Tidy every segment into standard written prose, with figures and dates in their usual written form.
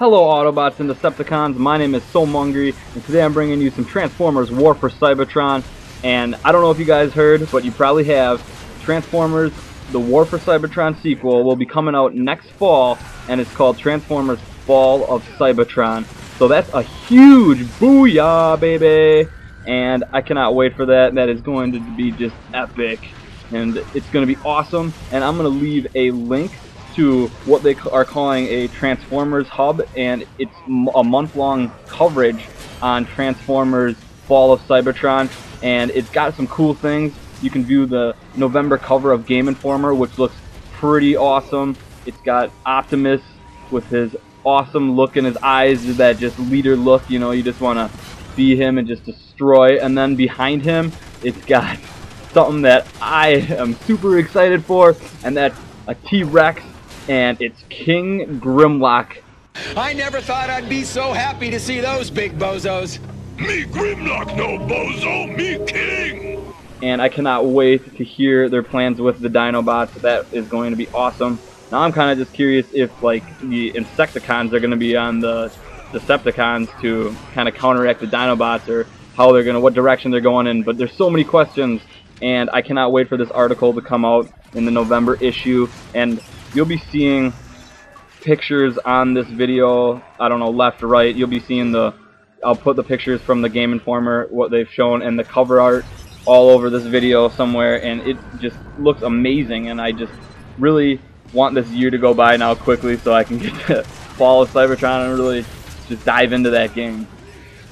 Hello Autobots and Decepticons, my name is Soulmongry, and today I'm bringing you some Transformers War for Cybertron. And I don't know if you guys heard, but you probably have, Transformers The War for Cybertron sequel will be coming out next fall, and it's called Transformers Fall of Cybertron. So that's a huge booyah, baby! And I cannot wait for that. That is going to be just epic, and it's going to be awesome. And I'm going to leave a link to what they are calling a Transformers Hub, and it's a month-long coverage on Transformers Fall of Cybertron, and it's got some cool things. You can view the November cover of Game Informer, which looks pretty awesome. It's got Optimus with his awesome look in his eyes, that just leader look, you know, you just want to see him and just destroy. And then behind him, it's got something that I am super excited for, and that's a T-Rex, and it's King Grimlock. I never thought I'd be so happy to see those big bozos. Me Grimlock no bozo, me king! And I cannot wait to hear their plans with the Dinobots. That is going to be awesome. Now I'm kind of just curious if like the Insecticons are going to be on the Decepticons to kind of counteract the Dinobots, or how they're going to, what direction they're going in. But there's so many questions, and I cannot wait for this article to come out in the November issue. And you'll be seeing pictures on this video, I don't know, left or right. You'll be seeing I'll put the pictures from the Game Informer, what they've shown, and the cover art all over this video somewhere, and it just looks amazing. And I just really want this year to go by now quickly so I can get to Fall of Cybertron and really just dive into that game.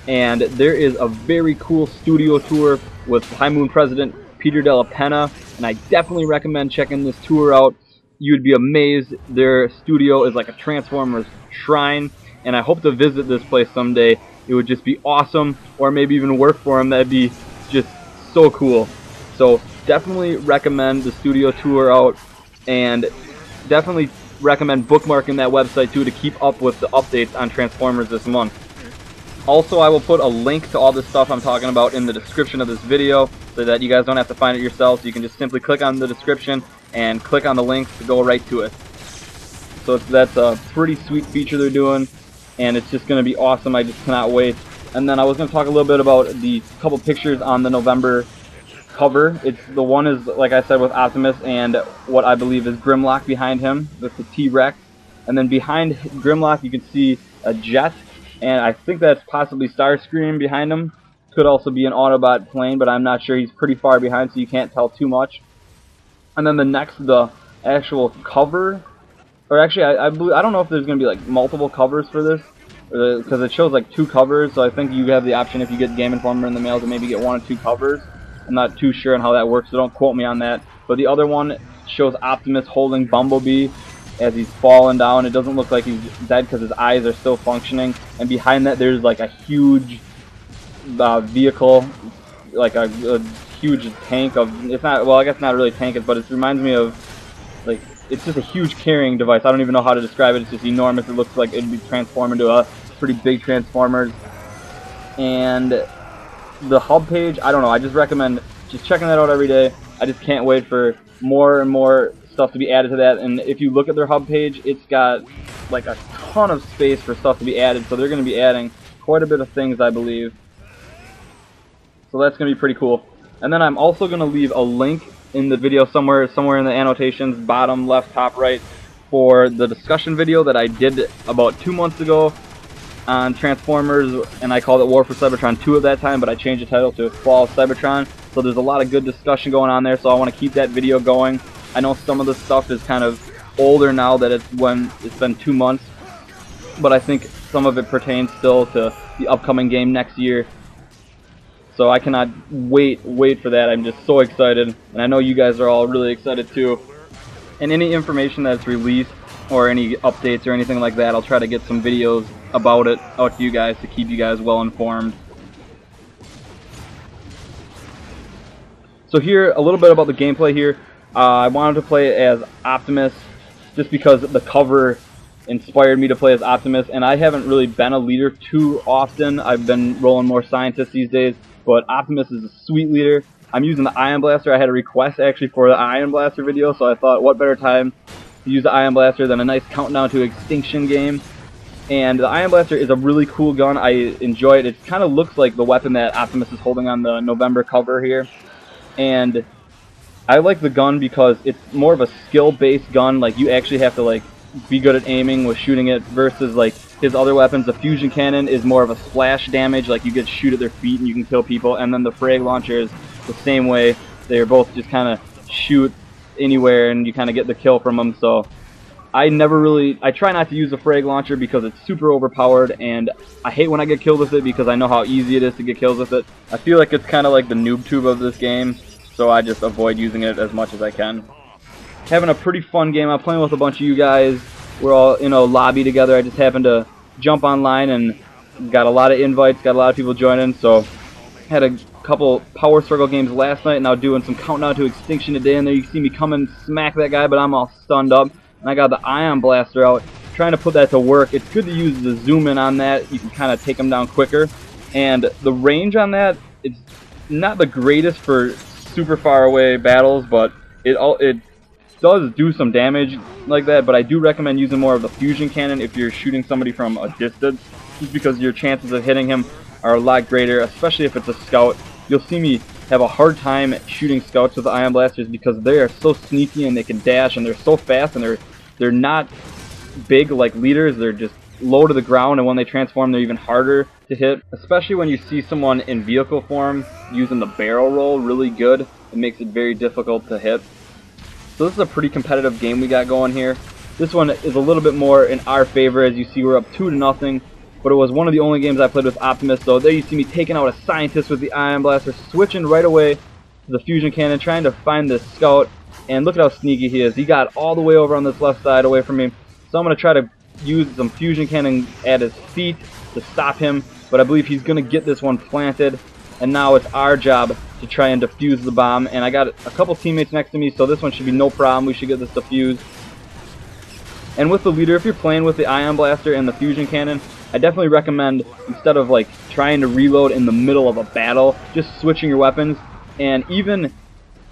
And there is a very cool studio tour with High Moon President Peter Della Penna, and I definitely recommend checking this tour out. You would be amazed. Their studio is like a Transformers shrine, and I hope to visit this place someday. It would just be awesome, or maybe even work for them. That'd be just so cool. So definitely recommend the studio tour out, and definitely recommend bookmarking that website too to keep up with the updates on Transformers this month. Also, I will put a link to all this stuff I'm talking about in the description of this video, so that you guys don't have to find it yourselves. You can just simply click on the description and click on the link to go right to it. So that's a pretty sweet feature they're doing, and it's just going to be awesome. I just cannot wait. And then I was going to talk a little bit about the couple pictures on the November cover. The one is, like I said, with Optimus and what I believe is Grimlock behind him with the T-Rex. And then behind Grimlock you can see a jet, and I think that's possibly Starscream behind him. Could also be an Autobot plane, but I'm not sure. He's pretty far behind, so you can't tell too much. And then the actual cover, or actually I don't know if there's going to be like multiple covers for this, because it shows like 2 covers, so I think you have the option, if you get Game Informer in the mail, to maybe get 1 or 2 covers. I'm not too sure on how that works, so don't quote me on that. But the other one shows Optimus holding Bumblebee as he's falling down. It doesn't look like he's dead because his eyes are still functioning. And behind that there's like a huge vehicle, like a huge tank of, it's not, well, I guess not really a tank, but it reminds me of, like, it's just a huge carrying device. I don't even know how to describe it. It's just enormous. It looks like it'd be transformed into a pretty big Transformers. And the hub page, I don't know, I just recommend just checking that out every day. I just can't wait for more and more stuff to be added to that. And if you look at their hub page, it's got like a ton of space for stuff to be added, so they're going to be adding quite a bit of things, I believe. So that's going to be pretty cool. And then I'm also going to leave a link in the video somewhere in the annotations, bottom left, top right, for the discussion video that I did about 2 months ago on Transformers, and I called it War for Cybertron 2 at that time, but I changed the title to Fall of Cybertron. So there's a lot of good discussion going on there, so I want to keep that video going. I know some of the stuff is kind of older now that it's been 2 months, but I think some of it pertains still to the upcoming game next year. So I cannot wait for that. I'm just so excited, and I know you guys are all really excited too. And any information that's released, or any updates or anything like that, I'll try to get some videos about it out to you guys to keep you guys well informed. So here, a little bit about the gameplay here. I wanted to play as Optimus just because the cover inspired me to play as Optimus, and I haven't really been a leader too often. I've been rolling more scientists these days, but Optimus is a sweet leader. I'm using the Ion Blaster. I had a request actually for the Ion Blaster video, so I thought what better time to use the Ion Blaster than a nice countdown to extinction game. And the Ion Blaster is a really cool gun. I enjoy it. It kind of looks like the weapon that Optimus is holding on the November cover here. And I like the gun because it's more of a skill-based gun. Like, you actually have to like be good at aiming with shooting it versus like his other weapons. The fusion cannon is more of a splash damage. Like, you get to shoot at their feet and you can kill people. And then the frag launcher is the same way. They're both just kind of shoot anywhere and you kind of get the kill from them. So I try not to use the frag launcher because it's super overpowered, and I hate when I get killed with it because I know how easy it is to get kills with it. I feel like it's kind of like the noob tube of this game, so I just avoid using it as much as I can. Having a pretty fun game. I'm playing with a bunch of you guys. We're all in a lobby together. I just happened to jump online and got a lot of invites, got a lot of people joining, so had a couple Power Struggle games last night, and now doing some Countdown to Extinction today, and there you can see me come and smack that guy, but I'm all stunned up. And I got the Ion Blaster out, trying to put that to work. It's good to use the zoom in on that. You can kind of take them down quicker. And the range on that, it's not the greatest for super far away battles, but it does do some damage like that. But I do recommend using more of the fusion cannon if you're shooting somebody from a distance, just because your chances of hitting him are a lot greater, especially if it's a scout. You'll see me have a hard time shooting scouts with the Ion Blasters because they are so sneaky and they can dash and they're so fast, and they're not big like leaders. They're just low to the ground, and when they transform they're even harder to hit, especially when you see someone in vehicle form using the barrel roll really good. It makes it very difficult to hit. So this is a pretty competitive game we got going here. This one is a little bit more in our favor. As you see, we're up 2-0, but it was one of the only games I played with Optimus. So there you see me taking out a scientist with the Ion Blaster, switching right away to the fusion cannon, trying to find this scout. And look at how sneaky he is. He got all the way over on this left side away from me. So I'm going to try to use some fusion cannon at his feet to stop him. But I believe he's going to get this one planted. And now it's our job to try and defuse the bomb. And I got a couple teammates next to me, so this one should be no problem. We should get this defused. And with the leader, if you're playing with the Ion Blaster and the fusion cannon, I definitely recommend, instead of like trying to reload in the middle of a battle, just switching your weapons. And even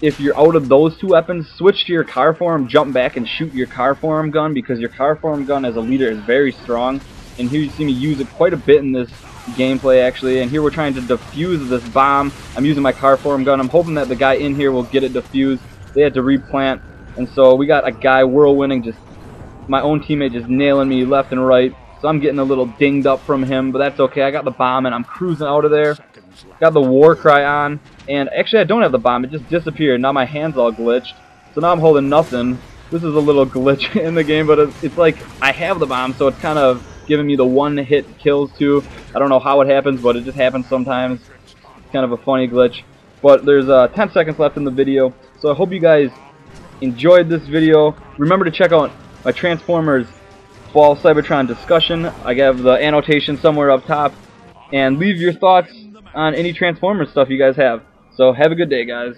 if you're out of those two weapons, switch to your car form, jump back and shoot your car form gun, because your car form gun as a leader is very strong. And here you see me use it quite a bit in this gameplay actually. And here we're trying to defuse this bomb. I'm using my car form gun. I'm hoping that the guy in here will get it defused. They had to replant, and so we got a guy whirlwinding, just my own teammate just nailing me left and right. So I'm getting a little dinged up from him, but that's okay. I got the bomb and I'm cruising out of there. Got the war cry on, and actually I don't have the bomb. It just disappeared. Now my hand's all glitched. So now I'm holding nothing. This is a little glitch in the game, but it's like I have the bomb, so it's kind of giving me the one-hit kills too. I don't know how it happens, but it just happens sometimes. It's kind of a funny glitch. But there's 10 seconds left in the video, so I hope you guys enjoyed this video. Remember to check out my Transformers Fall Cybertron discussion. I have the annotation somewhere up top. And leave your thoughts on any Transformers stuff you guys have. So have a good day, guys.